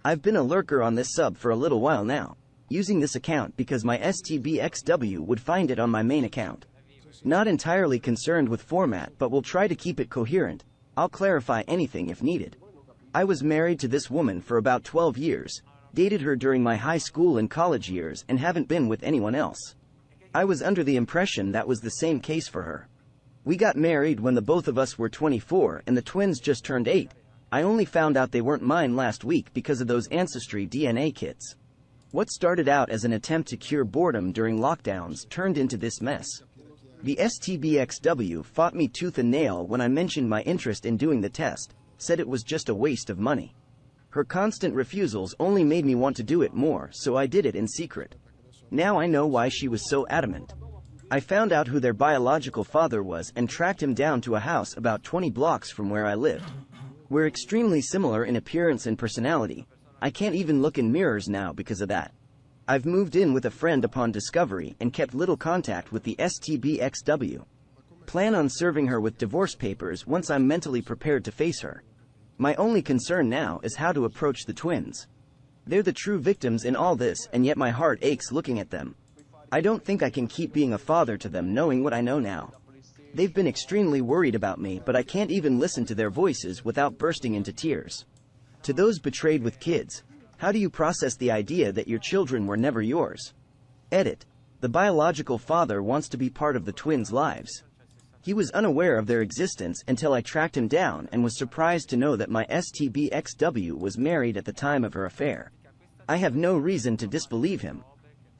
I've been a lurker on this sub for a little while now, using this account because my STBXW would find it on my main account. Not entirely concerned with format, but will try to keep it coherent. I'll clarify anything if needed. I was married to this woman for about 12 years, dated her during my high school and college years, and haven't been with anyone else. I was under the impression that was the same case for her. We got married when the both of us were 24 and the twins just turned 8. I only found out they weren't mine last week because of those ancestry DNA kits. What started out as an attempt to cure boredom during lockdowns turned into this mess. The STBXW fought me tooth and nail when I mentioned my interest in doing the test, said it was just a waste of money. Her constant refusals only made me want to do it more, so I did it in secret. Now I know why she was so adamant. I found out who their biological father was and tracked him down to a house about 20 blocks from where I lived. We're extremely similar in appearance and personality. I can't even look in mirrors now because of that. I've moved in with a friend upon discovery and kept little contact with the STBXW. Plan on serving her with divorce papers once I'm mentally prepared to face her. My only concern now is how to approach the twins. They're the true victims in all this, and yet my heart aches looking at them. I don't think I can keep being a father to them knowing what I know now. They've been extremely worried about me, but I can't even listen to their voices without bursting into tears. To those betrayed with kids, how do you process the idea that your children were never yours? Edit. The biological father wants to be part of the twins' lives. He was unaware of their existence until I tracked him down and was surprised to know that my STBXW was married at the time of her affair. I have no reason to disbelieve him.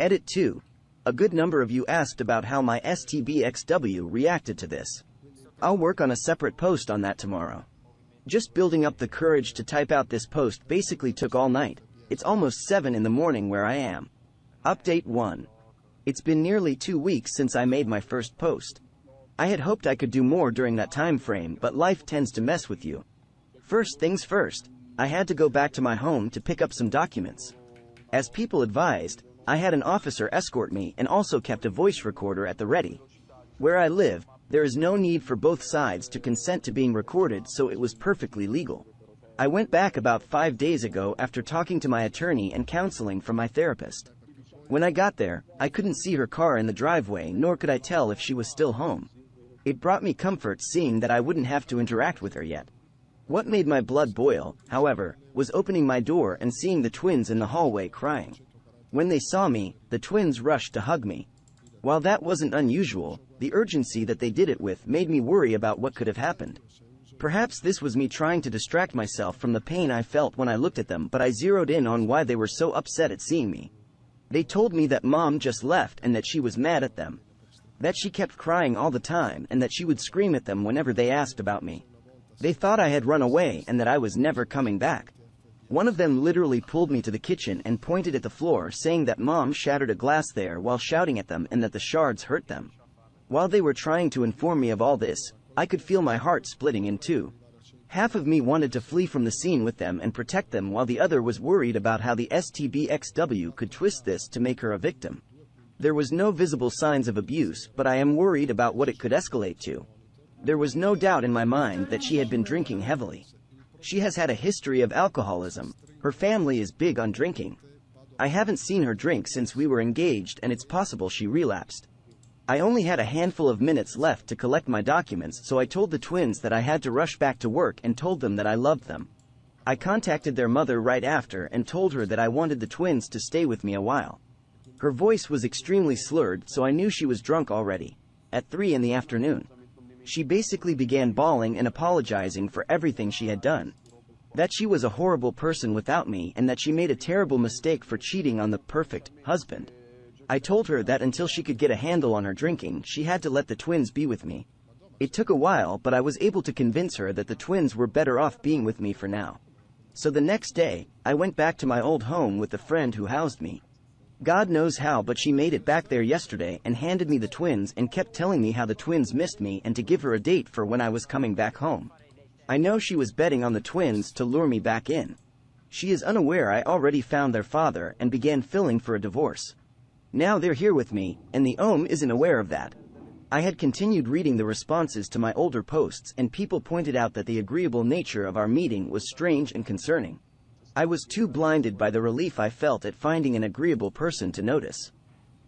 Edit 2. A good number of you asked about how my STBXW reacted to this. I'll work on a separate post on that tomorrow. Just building up the courage to type out this post basically took all night. It's almost 7 in the morning where I am. Update 1. It's been nearly 2 weeks since I made my first post. I had hoped I could do more during that time frame, but life tends to mess with you. First things first, I had to go back to my home to pick up some documents. As people advised, I had an officer escort me and also kept a voice recorder at the ready. Where I live, there is no need for both sides to consent to being recorded, so it was perfectly legal. I went back about 5 days ago after talking to my attorney and counseling from my therapist. When I got there, I couldn't see her car in the driveway, nor could I tell if she was still home. It brought me comfort seeing that I wouldn't have to interact with her yet. What made my blood boil, however, was opening my door and seeing the twins in the hallway crying. When they saw me, the twins rushed to hug me. While that wasn't unusual, the urgency that they did it with made me worry about what could have happened. Perhaps this was me trying to distract myself from the pain I felt when I looked at them, but I zeroed in on why they were so upset at seeing me. They told me that mom just left and that she was mad at them. That she kept crying all the time and that she would scream at them whenever they asked about me. They thought I had run away and that I was never coming back. One of them literally pulled me to the kitchen and pointed at the floor, saying that mom shattered a glass there while shouting at them and that the shards hurt them. While they were trying to inform me of all this, I could feel my heart splitting in two. Half of me wanted to flee from the scene with them and protect them, while the other was worried about how the STBXW could twist this to make her a victim. There was no visible signs of abuse, but I am worried about what it could escalate to. There was no doubt in my mind that she had been drinking heavily. She has had a history of alcoholism. Her family is big on drinking. I haven't seen her drink since we were engaged, and it's possible she relapsed. I only had a handful of minutes left to collect my documents, so I told the twins that I had to rush back to work and told them that I loved them. I contacted their mother right after and told her that I wanted the twins to stay with me a while. Her voice was extremely slurred, so I knew she was drunk already. At 3 in the afternoon. She basically began bawling and apologizing for everything she had done. That she was a horrible person without me and that she made a terrible mistake for cheating on the perfect husband. I told her that until she could get a handle on her drinking, she had to let the twins be with me. It took a while, but I was able to convince her that the twins were better off being with me for now. So the next day, I went back to my old home with the friend who housed me. God knows how, but she made it back there yesterday and handed me the twins and kept telling me how the twins missed me and to give her a date for when I was coming back home. I know she was betting on the twins to lure me back in. She is unaware I already found their father and began filing for a divorce. Now they're here with me, and the OM isn't aware of that. I had continued reading the responses to my older posts, and people pointed out that the agreeable nature of our meeting was strange and concerning. I was too blinded by the relief I felt at finding an agreeable person to notice.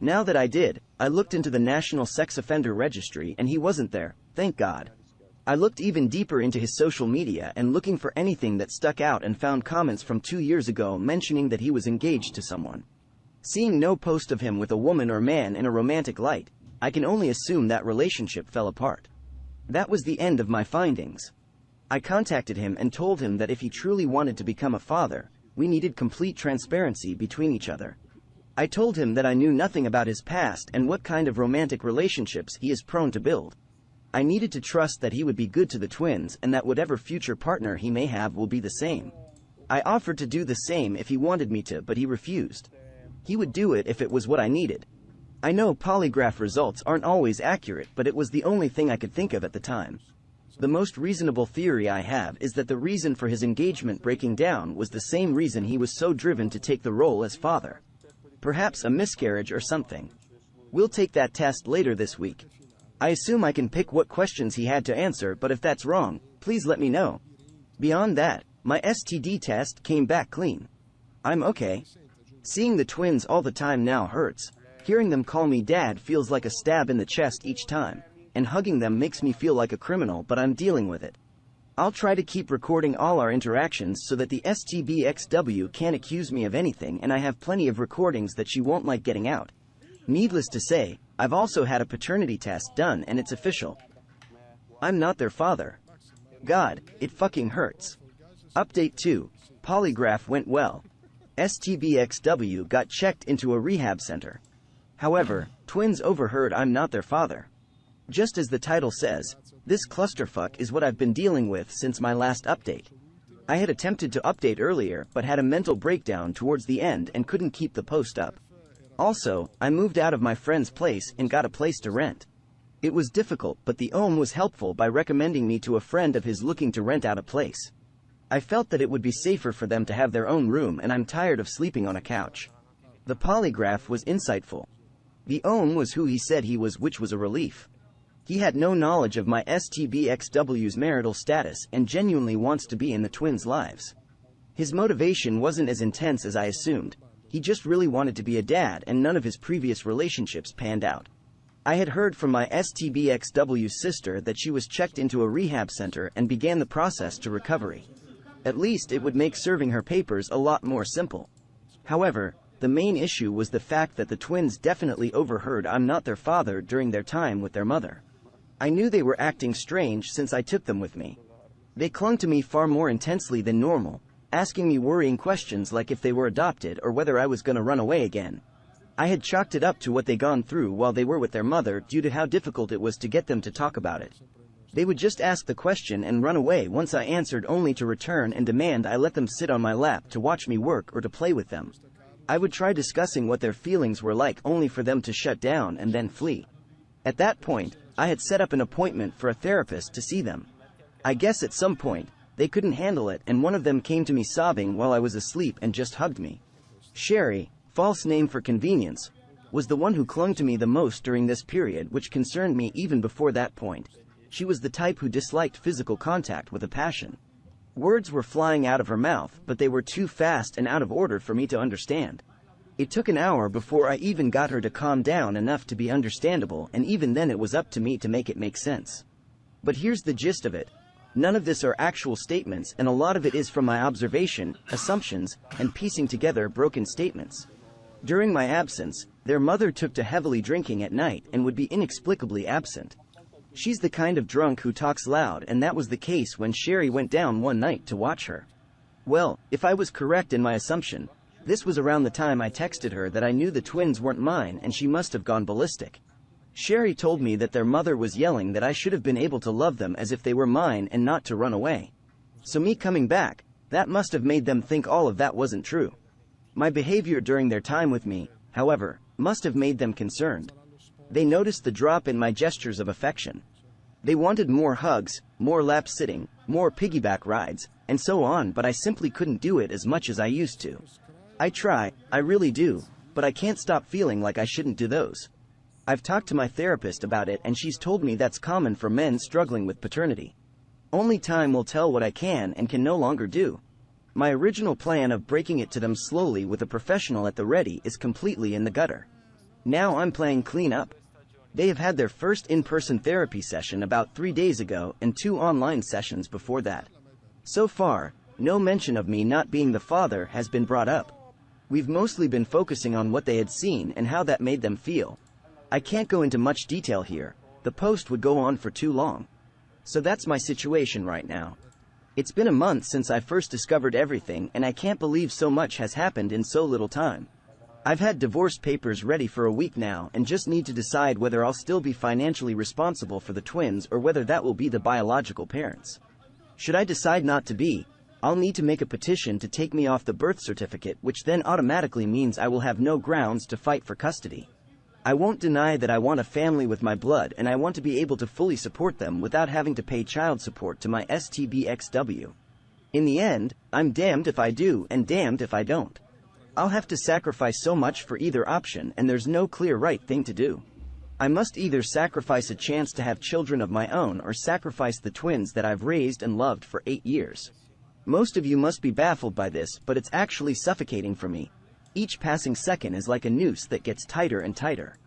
Now that I did, I looked into the National Sex Offender Registry and he wasn't there, thank God. I looked even deeper into his social media and looking for anything that stuck out and found comments from 2 years ago mentioning that he was engaged to someone. Seeing no post of him with a woman or man in a romantic light, I can only assume that relationship fell apart. That was the end of my findings. I contacted him and told him that if he truly wanted to become a father, we needed complete transparency between each other. I told him that I knew nothing about his past and what kind of romantic relationships he is prone to build. I needed to trust that he would be good to the twins and that whatever future partner he may have will be the same. I offered to do the same if he wanted me to, but he refused. He would do it if it was what I needed. I know polygraph results aren't always accurate, but it was the only thing I could think of at the time. The most reasonable theory I have is that the reason for his engagement breaking down was the same reason he was so driven to take the role as father. Perhaps a miscarriage or something. We'll take that test later this week. I assume I can pick what questions he had to answer, but if that's wrong, please let me know. Beyond that, my STD test came back clean. I'm okay. Seeing the twins all the time now hurts. Hearing them call me dad feels like a stab in the chest each time. And hugging them makes me feel like a criminal, but I'm dealing with it. I'll try to keep recording all our interactions so that the STBXW can't accuse me of anything, and I have plenty of recordings that she won't like getting out. Needless to say, I've also had a paternity test done and it's official. I'm not their father. God, it fucking hurts. Update 2. Polygraph went well. STBXW got checked into a rehab center. However, twins overheard I'm not their father. Just as the title says, this clusterfuck is what I've been dealing with since my last update. I had attempted to update earlier, but had a mental breakdown towards the end and couldn't keep the post up. Also, I moved out of my friend's place and got a place to rent. It was difficult, but the OM was helpful by recommending me to a friend of his looking to rent out a place. I felt that it would be safer for them to have their own room, and I'm tired of sleeping on a couch. The polygraph was insightful. The OM was who he said he was, which was a relief. He had no knowledge of my STBXW's marital status and genuinely wants to be in the twins' lives. His motivation wasn't as intense as I assumed. He just really wanted to be a dad, and none of his previous relationships panned out. I had heard from my STBXW's sister that she was checked into a rehab center and began the process to recovery. At least it would make serving her papers a lot more simple. However, the main issue was the fact that the twins definitely overheard I'm not their father during their time with their mother. I knew they were acting strange since I took them with me. They clung to me far more intensely than normal, asking me worrying questions like if they were adopted or whether I was going to run away again. I had chalked it up to what they'd gone through while they were with their mother due to how difficult it was to get them to talk about it. They would just ask the question and run away once I answered, only to return and demand I let them sit on my lap to watch me work or to play with them. I would try discussing what their feelings were like only for them to shut down and then flee. At that point, I had set up an appointment for a therapist to see them. I guess at some point, they couldn't handle it and one of them came to me sobbing while I was asleep and just hugged me. Sherry, false name for convenience, was the one who clung to me the most during this period, which concerned me even before that point. She was the type who disliked physical contact with a passion. Words were flying out of her mouth, but they were too fast and out of order for me to understand. It took an hour before I even got her to calm down enough to be understandable, and even then it was up to me to make it make sense. But here's the gist of it. None of this are actual statements, and a lot of it is from my observation, assumptions, and piecing together broken statements. During my absence, their mother took to heavily drinking at night and would be inexplicably absent. She's the kind of drunk who talks loud, and that was the case when Sherry went down one night to watch her. Well, if I was correct in my assumption, this was around the time I texted her that I knew the twins weren't mine and she must have gone ballistic. Sherry told me that their mother was yelling that I should have been able to love them as if they were mine and not to run away. So me coming back, that must have made them think all of that wasn't true. My behavior during their time with me, however, must have made them concerned. They noticed the drop in my gestures of affection. They wanted more hugs, more lap sitting, more piggyback rides, and so on, but I simply couldn't do it as much as I used to. I try, I really do, but I can't stop feeling like I shouldn't do those. I've talked to my therapist about it and she's told me that's common for men struggling with paternity. Only time will tell what I can and can no longer do. My original plan of breaking it to them slowly with a professional at the ready is completely in the gutter. Now I'm playing clean up. They have had their first in-person therapy session about 3 days ago and 2 online sessions before that. So far, no mention of me not being the father has been brought up. We've mostly been focusing on what they had seen and how that made them feel. I can't go into much detail here, the post would go on for too long. So that's my situation right now. It's been a month since I first discovered everything and I can't believe so much has happened in so little time. I've had divorce papers ready for a week now and just need to decide whether I'll still be financially responsible for the twins or whether that will be the biological parents. Should I decide not to be, I'll need to make a petition to take me off the birth certificate, which then automatically means I will have no grounds to fight for custody. I won't deny that I want a family with my blood and I want to be able to fully support them without having to pay child support to my STBXW. In the end, I'm damned if I do and damned if I don't. I'll have to sacrifice so much for either option and there's no clear right thing to do. I must either sacrifice a chance to have children of my own or sacrifice the twins that I've raised and loved for 8 years. Most of you must be baffled by this, but it's actually suffocating for me. Each passing second is like a noose that gets tighter and tighter.